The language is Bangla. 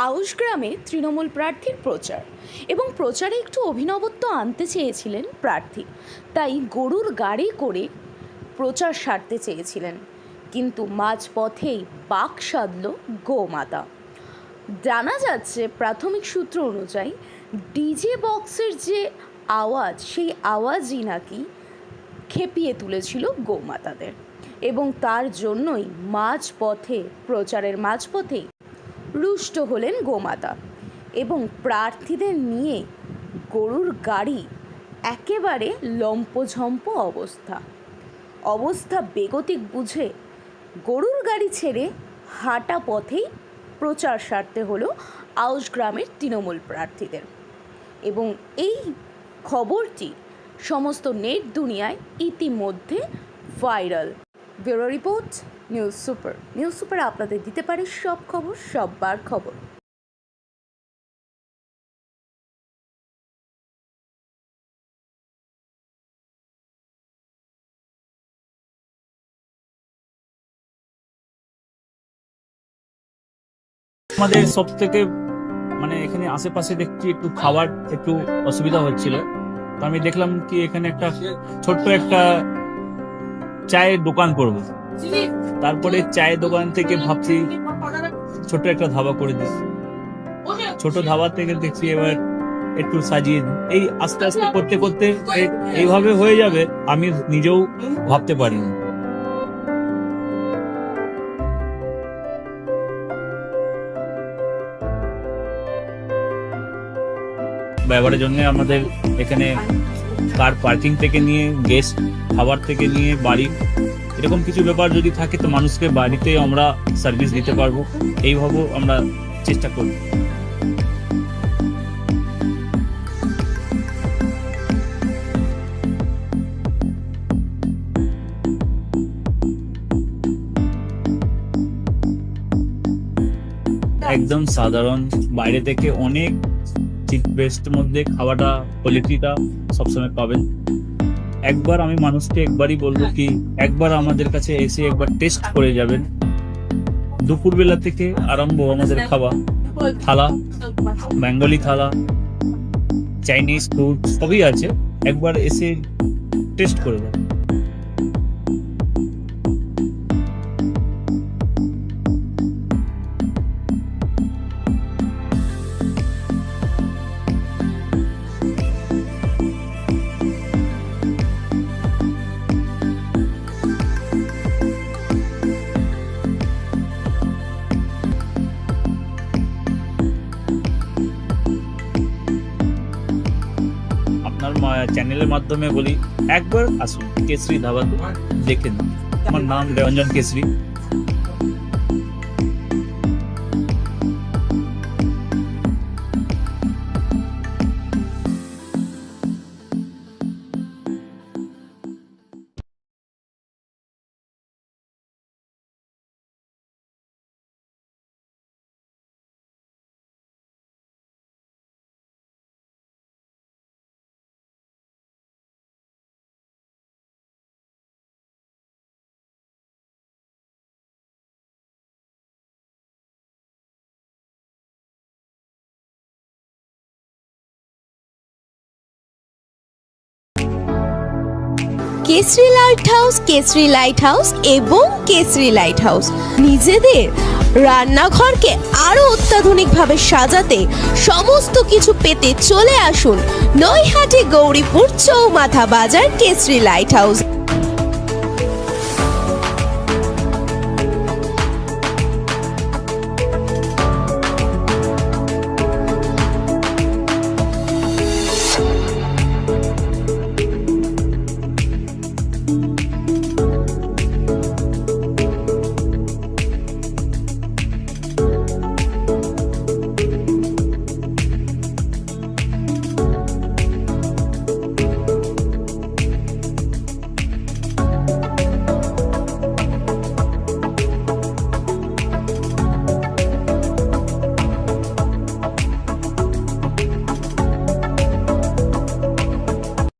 আউশ গ্রামে তৃণমূল প্রার্থীর প্রচার এবং প্রচারে একটু অভিনবত্ব আনতে চেয়েছিলেন প্রার্থী, তাই গরুর গাড়ি করে প্রচার সারতে চেয়েছিলেন, কিন্তু মাঝপথেই বাঁক সাধল গোমাতা। জানা যাচ্ছে প্রাথমিক সূত্র অনুযায়ী ডিজে বক্সের যে আওয়াজ, সেই আওয়াজই নাকি খেপিয়ে তুলেছিল গোমাতাদের, এবং তার জন্যই প্রচারের মাঝপথেই রুষ্ট হলেন গোমাতা এবং প্রার্থীদের নিয়ে গরুর গাড়ি একেবারে লম্পঝম্প অবস্থা বেগতিক বুঝে গরুর গাড়ি ছেড়ে হাঁটা পথেই প্রচার সারতে হলো আউশ গ্রামের তৃণমূল প্রার্থীদের। এবং এই খবরটি সমস্ত নেট দুনিয়ায় ইতিমধ্যে viral. Bureau report, news super আপনাদের দিতে পারে সব খবর, সববার খবর। আমাদের সব থেকে এখানে আশেপাশে দেখছি একটু খাবার একটু অসুবিধা হচ্ছিল, তো আমি দেখলাম কি এখানে একটা ছোট্ট একটা চায়ের দোকান করব। তারপরে চায়ের দোকান থেকে ভাবছি ছোট একটা ধাবা করে দিই। ছোট ধাবা থেকে দেখছি এবার একটু সাজিয়ে দিই। এই আস্তে আস্তে করতে করতে এইভাবে হয়ে যাবে আমি নিজেও ভাবতে পারিনি। ব্যবহারের জন্য আমাদের এখানে কার পার্কিং থেকে নিয়ে গেস্ট খাবার থেকে নিয়ে বাড়ি, এরকম কিছু ব্যাপার যদি থাকে তো মানুষকে বাড়িতে আমরা সার্ভিস দিতে পারবো, এইভাবে আমরা চেষ্টা করব। একদম সাধারণ, বাইরে থেকে অনেক চিপ বেস্ট মধ্যে খাওয়াটা কোয়ালিটিটা সবসময় পাবেন। একবার আমি মানুষকে একবারই বলবো কি একবার আমাদের কাছে এসে একবার টেস্ট করে যাবেন। দুপুরবেলা থেকে আরম্ভ আমাদের খাওয়া, থালা, বেঙ্গলি থালা, চাইনিজ ফুড সবই আছে, একবার এসে টেস্ট করে যাবেন। আপনার চ্যানেলের মাধ্যমে বলি একবার আসুন কেশরী ধাবাতে দেখে নিন। আমার নাম রঞ্জন কেশরী। কেশরী লাইট হাউস এবং কেশরী লাইট হাউস নিজেদের রান্নাঘরকে আরো অত্যাধুনিকভাবে সাজাতে সমস্ত কিছু পেতে চলে আসুন নৈহাটি গৌরীপুর চৌমাথা বাজার কেশরী লাইট হাউস।